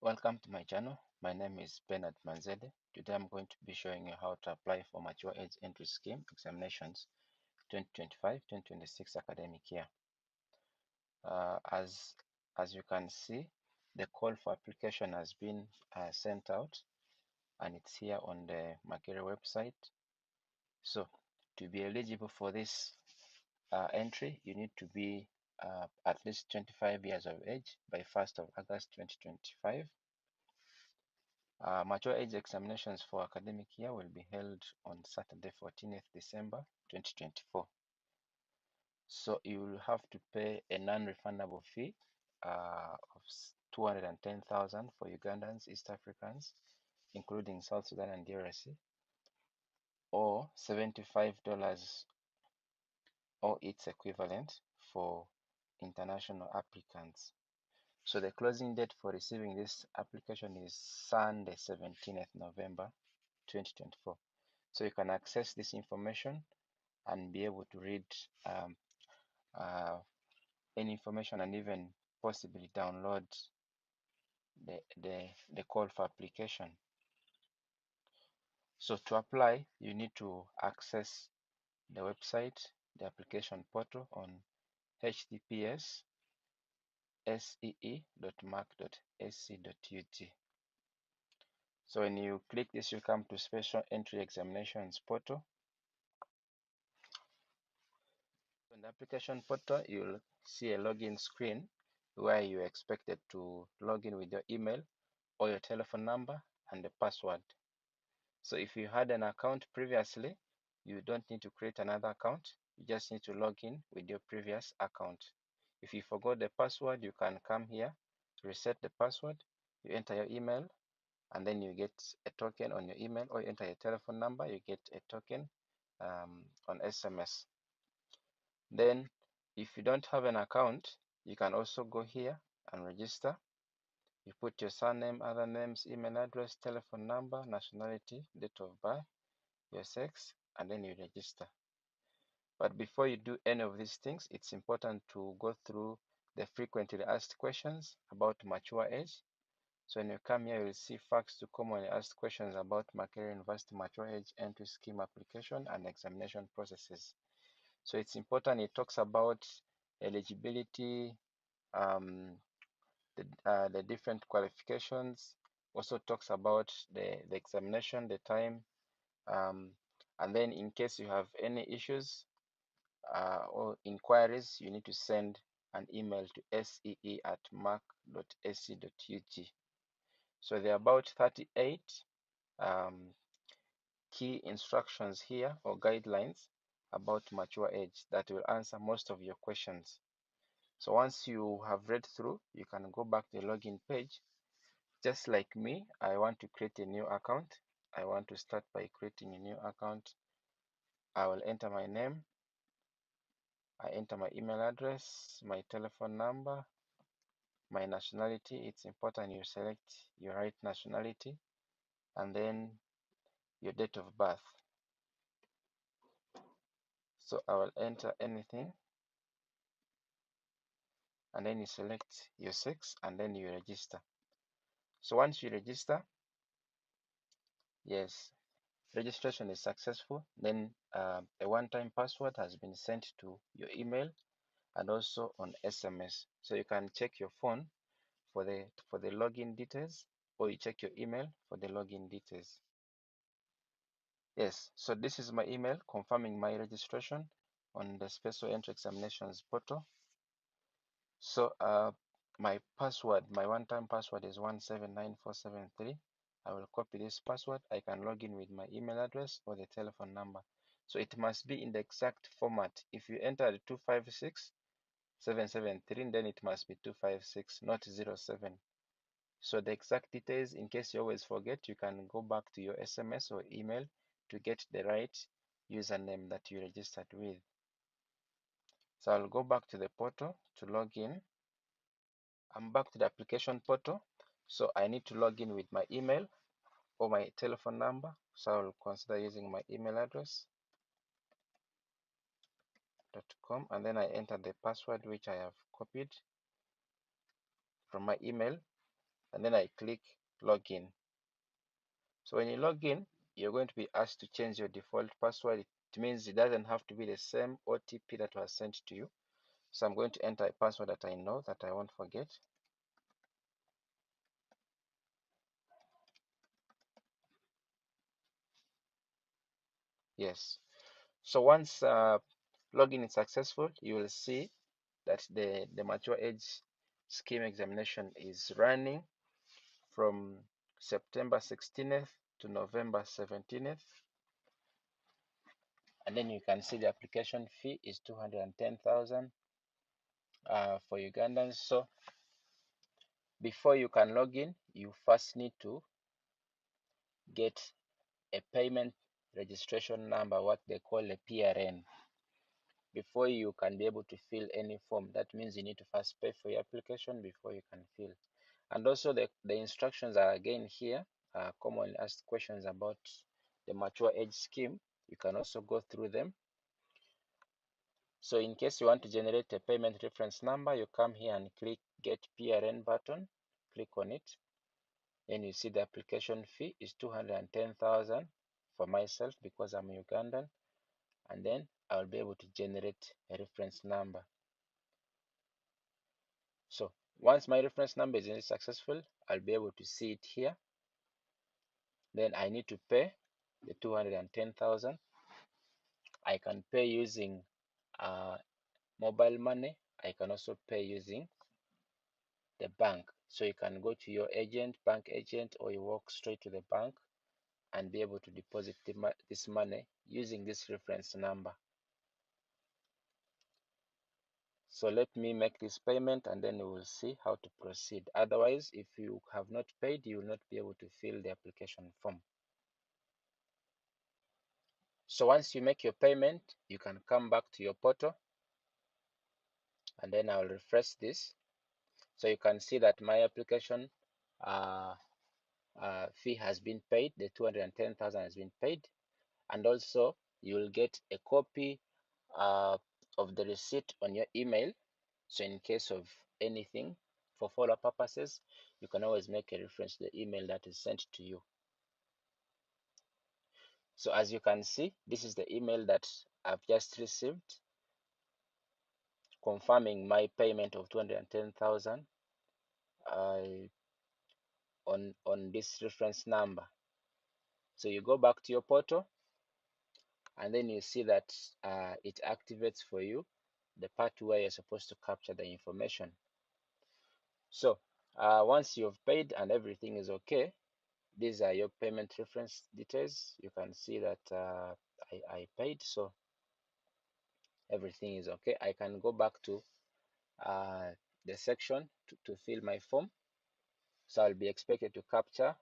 Welcome to my channel. My name is Bernard Manzede. Today I'm going to be showing you how to apply for Mature Age Entry Scheme examinations 2025-2026 academic year. As you can see, the call for application has been sent out and it's here on the Makere website. So to be eligible for this entry, you need to be at least 25 years of age by 1st of August 2025. Mature age examinations for academic year will be held on Saturday, 14th December 2024. So you will have to pay a non-refundable fee of 210,000 for Ugandans, East Africans, including South Sudan and DRC, or $75 or its equivalent for international applicants. So the closing date for receiving this application is Sunday, 17th November 2024. So you can access this information and be able to read um, uh, any information and even possibly download the call for application. So to apply, you need to access the website, the application portal on https://see.mac.ac.ut. So when you click this, you come to Special Entry Examinations portal. On the application portal, you'll see a login screen where you're expected to log in with your email or your telephone number and the password. So if you had an account previously, you don't need to create another account. You just need to log in with your previous account. If you forgot the password, you can come here, reset the password, you enter your email, and then you get a token on your email, or you enter your telephone number, you get a token on SMS. Then if you don't have an account, you can also go here and register. You put your surname, other names, email address, telephone number, nationality, date of birth, your sex, and then you register. But before you do any of these things, it's important to go through the frequently asked questions about mature age. So when you come here, you'll see facts to commonly asked questions about Makerere University Mature Age Entry Scheme application and examination processes. So it's important, it talks about eligibility, the different qualifications, also talks about the examination, the time, and then in case you have any issues or inquiries, you need to send an email to see@mac.ac.ut. So there are about 38 key instructions here or guidelines about mature age that will answer most of your questions. So once you have read through, you can go back to the login page. Just like me, I want to create a new account. I want to start by creating a new account. I will enter my name. I enter my email address, my telephone number, my nationality. It's important you select your right nationality, and then your date of birth. So I will enter anything, and then you select your sex, and then you register. So once you register, yes, registration is successful. Then a one-time password has been sent to your email and also on SMS. So you can check your phone for the login details, or you check your email for the login details. Yes, so this is my email confirming my registration on the Special Entry Examinations portal. So my password, my one-time password is 179473. I will copy this password. I can log in with my email address or the telephone number. So it must be in the exact format. If you enter 256773, then it must be 256, not 07. So the exact details, in case you always forget, you can go back to your SMS or email to get the right username that you registered with. So I'll go back to the portal to log in. I'm back to the application portal. So I need to log in with my email or my telephone number. So I'll consider using my email address .com, and then I enter the password which I have copied from my email. and then I click login. So when you log in, you're going to be asked to change your default password. It means it doesn't have to be the same OTP that was sent to you. So I'm going to enter a password that I know that I won't forget. Yes. So once login is successful, you will see that the mature age scheme examination is running from September 16th to November 17th. And then you can see the application fee is 210,000 for Ugandans. So before you can log in, you first need to get a payment registration number, what they call a PRN, before you can be able to fill any form. That means you need to first pay for your application before you can fill. And also the instructions are again here, commonly asked questions about the mature age scheme. You can also go through them. So in case you want to generate a payment reference number, you come here and click get PRN button, click on it. Then you see the application fee is 210,000 for myself because I'm Ugandan, and then I'll be able to generate a reference number. So once my reference number is successful, I'll be able to see it here. Then I need to pay the 210,000. I can pay using mobile money. I can also pay using the bank. So you can go to your agent, bank agent, or you walk straight to the bank and be able to deposit this money using this reference number. So let me make this payment and then we will see how to proceed. Otherwise, if you have not paid, you will not be able to fill the application form. So once you make your payment, you can come back to your portal and then I'll refresh this. So you can see that my application fee has been paid, the 210,000 has been paid, and also you will get a copy of the receipt on your email. So in case of anything, for follow-up purposes, you can always make a reference to the email that is sent to you. So as you can see, this is the email that I've just received confirming my payment of 210,000 on this reference number. So you go back to your portal and then you see that it activates for you the part where you're supposed to capture the information. So once you've paid and everything is okay, these are your payment reference details. You can see that I paid, so everything is okay. I can go back to the section to fill my form. So I'll be expected to capture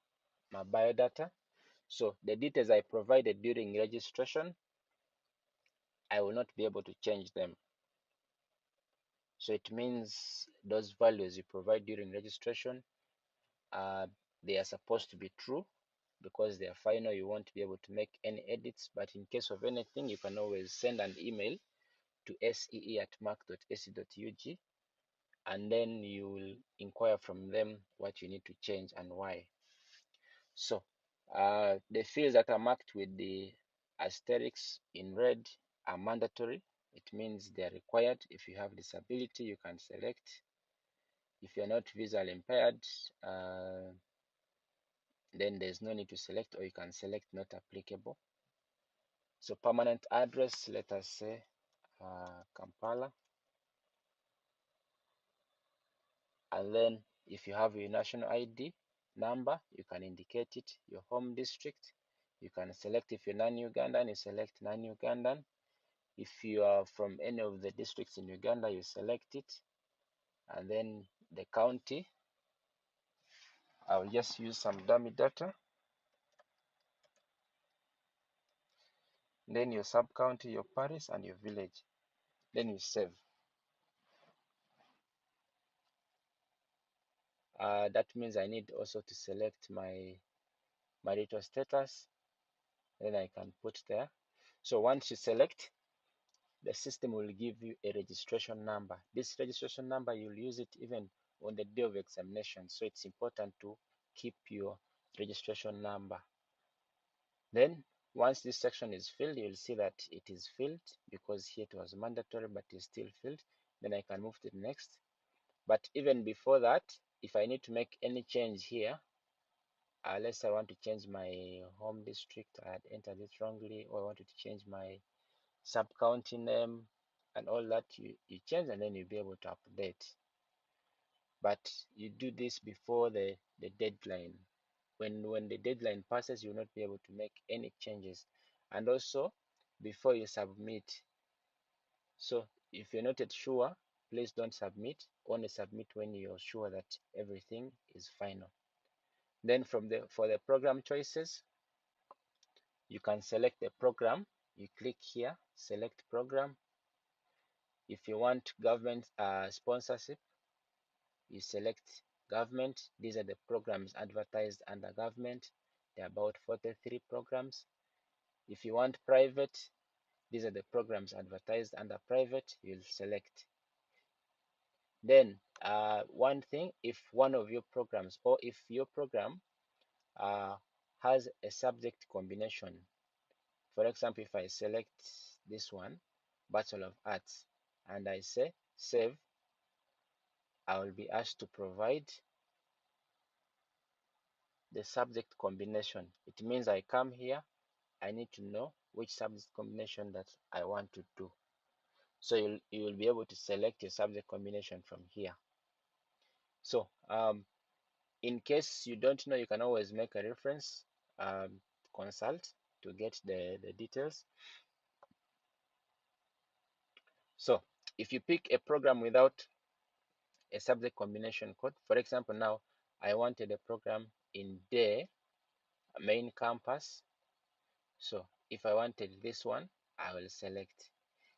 my biodata. So the details I provided during registration, I will not be able to change them. So it means those values you provide during registration, they are supposed to be true because they are final. You won't be able to make any edits, but in case of anything, you can always send an email to see@mac.ac.ug and then you will inquire from them what you need to change and why. So the fields that are marked with the asterisks in red are mandatory. It means they are required. If you have disability, you can select. If you're not visually impaired, then there's no need to select, or you can select not applicable. So permanent address, let us say Kampala. And then if you have your national ID number, you can indicate it, your home district. You can select if you're non-Ugandan, you select non-Ugandan. If you are from any of the districts in Uganda, you select it. And then the county, I'll just use some dummy data. Then your sub-county, your parish, and your village. Then you save. That means I need also to select my marital status. Then I can put there. So once you select, the system will give you a registration number. This registration number, you'll use it even on the day of examination. So it's important to keep your registration number. Then once this section is filled, you'll see that it is filled because here it was mandatory, but it's still filled. Then I can move to the next. But even before that, if I need to make any change here, let's say I want to change my home district, I had entered it wrongly, or I wanted to change my sub-county name and all that, you change and then you'll be able to update. But you do this before the deadline. When the deadline passes, you'll not be able to make any changes. And also before you submit. So if you're not yet sure, please don't submit. Only submit when you're sure that everything is final. Then for the program choices, you can select the program. You click here, select program. If you want government sponsorship, you select government. These are the programs advertised under government. There are about 43 programs. If you want private, these are the programs advertised under private. You'll select. Then one thing, if one of your programs, or if your program has a subject combination, for example, if I select this one, Bachelor of Arts, and I say save, I will be asked to provide the subject combination. It means I come here, I need to know which subject combination that I want to do. So you will be able to select your subject combination from here. So in case you don't know, you can always make a reference, consult to get the details. So if you pick a program without a subject combination code, for example, now I wanted a program in day main campus. So if I wanted this one, I will select.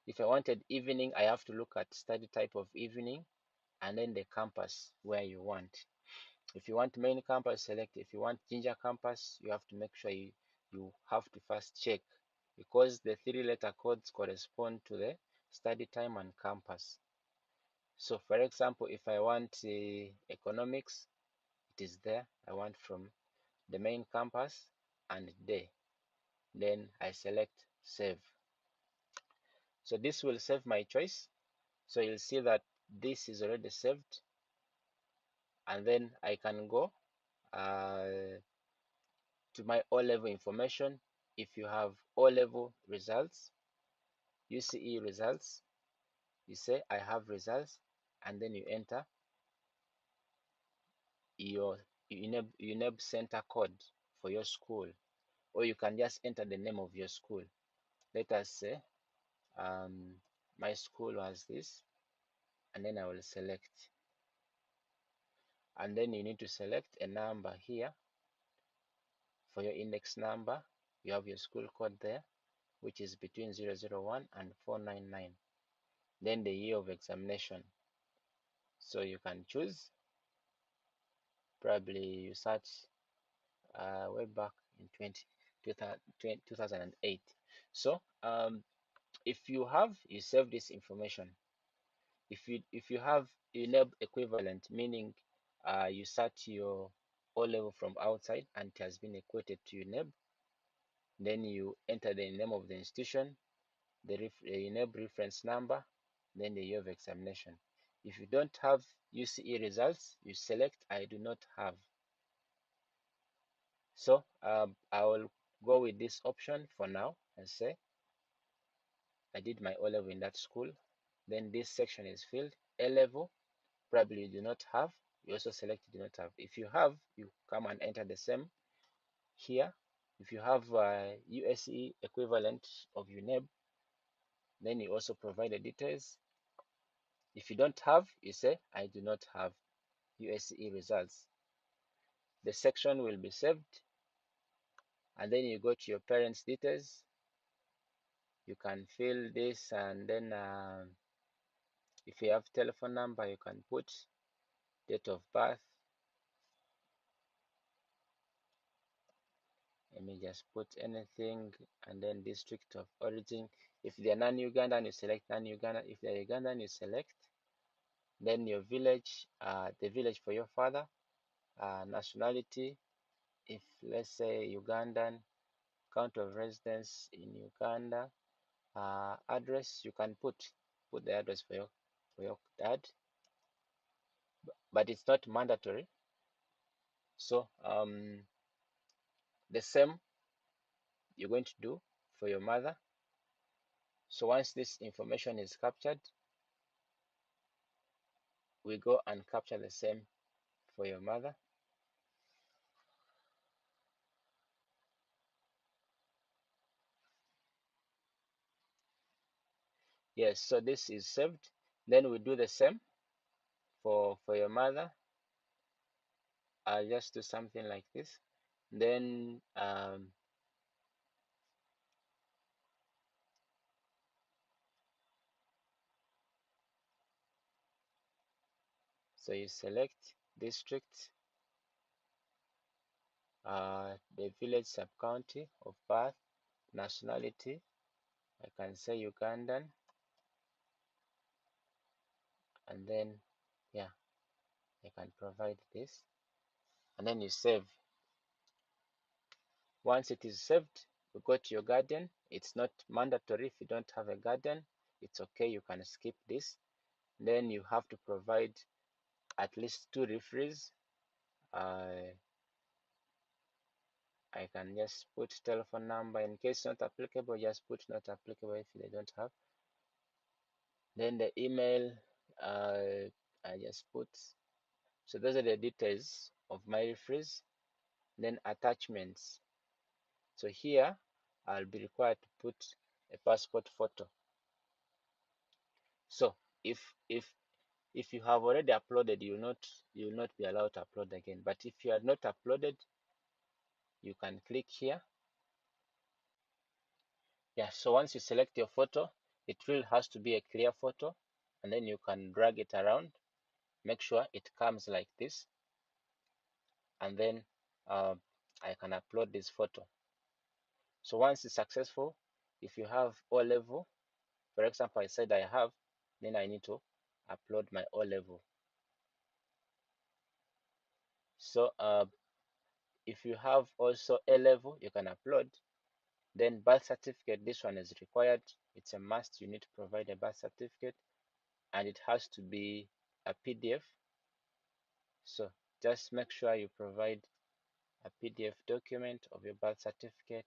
If I wanted evening, I have to look at study type of evening and then the campus where you want. If you want main campus, select. If you want Jinja campus, you have to make sure you have to first check because the 3-letter codes correspond to the study time and campus. So for example, if I want economics, it is there. I want from the main campus and day. Then I select save. So this will save my choice. So you'll see that this is already saved. And then I can go to my O-level information. If you have O-level results, UCE results, you say I have results, and then you enter your UNEB center code for your school, or you can just enter the name of your school. Let us say my school was this, and then I will select. And then you need to select a number here for your index number. You have your school code there, which is between 001 and 499. Then the year of examination. So you can choose, probably you search way back in 2008. So if you have, you save this information. If you have UNEB equivalent, meaning you search your O level from outside and it has been equated to UNEB, then you enter the name of the institution, the UNEB reference number, then the year of examination. If you don't have UCE results, you select I do not have. So I will go with this option for now and say I did my O level in that school. Then this section is filled. A level, probably you do not have. You also select you do not have. If you have, you come and enter the same here. If you have USE equivalent of UNEB, then you also provide the details. If you don't have, you say I do not have USE results. The section will be saved, and then you go to your parents' details. You can fill this, and then if you have telephone number, you can put date of birth. Let me just put anything, and then district of origin. If they are non-Ugandan, you select non-Uganda. If they are Ugandan, you select then your village, the village for your father, nationality, if let's say Ugandan, country of residence in Uganda, address you can put the address for your dad, but it's not mandatory. So the same you're going to do for your mother. So once this information is captured, we go and capture the same for your mother. Yes, so this is saved. Then we do the same for your mother. I'll just do something like this. Then so you select district, the village, sub-county of birth, nationality. I can say Ugandan, and then yeah, I can provide this, and then you save. Once it is saved, you go to your Guardian. It's not mandatory if you don't have a Guardian. It's okay, you can skip this. Then you have to provide at least 2 referees. I can just put telephone number. In case not applicable, just put not applicable if they don't have. Then the email, I just put. So those are the details of my referees. Then attachments. So here I'll be required to put a passport photo. So if you have already uploaded, you will not be allowed to upload again. But if you are not uploaded, you can click here. Yeah, so once you select your photo, it really has to be a clear photo, and then you can drag it around. Make sure it comes like this, and then I can upload this photo. So once it's successful, if you have O level, for example, I said I have, then I need to upload my O level. So if you have also A level, you can upload. Then birth certificate, this one is required. It's a must. You need to provide a birth certificate, and it has to be a PDF. So just make sure you provide a PDF document of your birth certificate.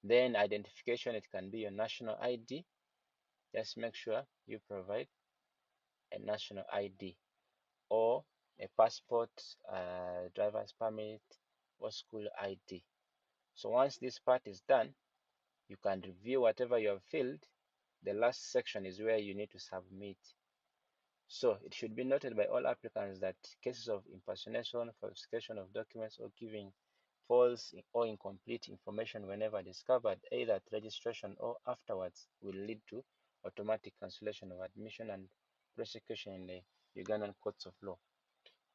Then identification, it can be your national ID. Just make sure you provide a national ID or a passport, driver's permit, or school ID. So once this part is done, you can review whatever you have filled. The last section is where you need to submit. So it should be noted by all applicants that cases of impersonation, falsification of documents, or giving false or incomplete information whenever discovered, either at registration or afterwards, will lead to automatic cancellation of admission and prosecution in the Ugandan courts of law.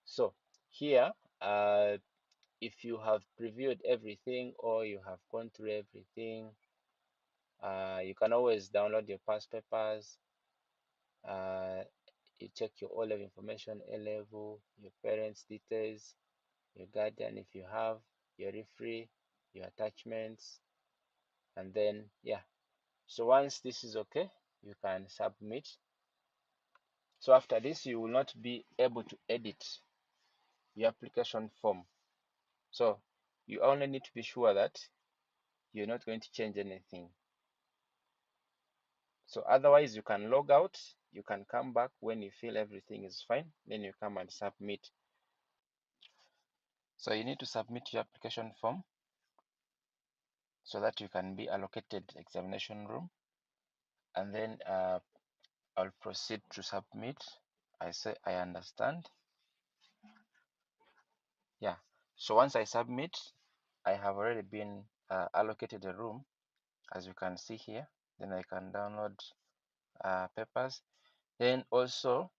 So here, if you have previewed everything or you have gone through everything, you can always download your past papers. You check your O level information, A level, your parents' details, your guardian if you have, your referee, your attachments, and then yeah. So once this is okay, you can submit. So after this, you will not be able to edit your application form. So you only need to be sure that you're not going to change anything. So otherwise, you can log out, you can come back when you feel everything is fine, then you come and submit. So you need to submit your application form so that you can be allocated examination room, and then I'll proceed to submit. I say I understand. Yeah, so once I submit, I have already been allocated a room, as you can see here. Then I can download papers. Then also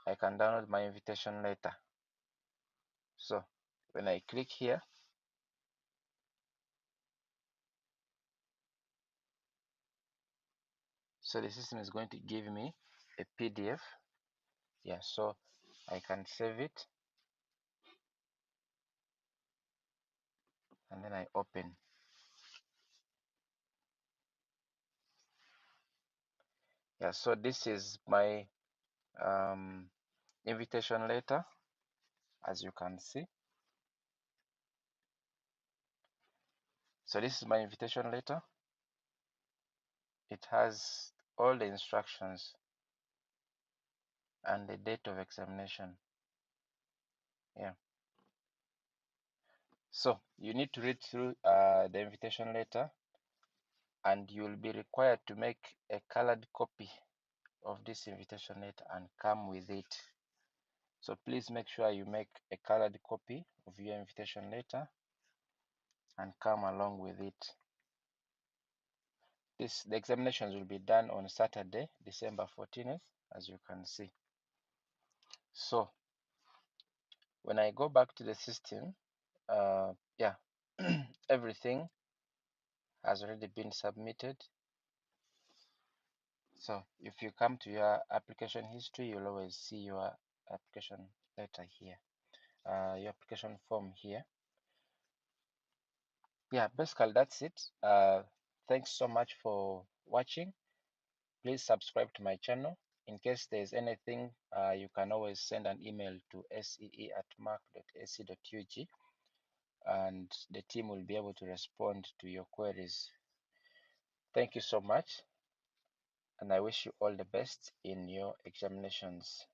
I can download my invitation letter. So when I click here, so the system is going to give me a PDF. Yeah, so I can save it and then I open. Yeah, so this is my invitation letter, as you can see. So this is my invitation letter. It has all the instructions and the date of examination. Yeah. So you need to read through the invitation letter, and you will be required to make a colored copy of this invitation letter and come with it. So please make sure you make a colored copy of your invitation letter and come along with it. The examinations will be done on Saturday, December 14th, as you can see. So when I go back to the system, yeah, everything has already been submitted. So if you come to your application history, you'll always see your application letter here, your application form here. Yeah, basically that's it. Thanks so much for watching. Please subscribe to my channel. In case there's anything, you can always send an email to see@mark.ac.ug and the team will be able to respond to your queries. Thank you so much, and I wish you all the best in your examinations.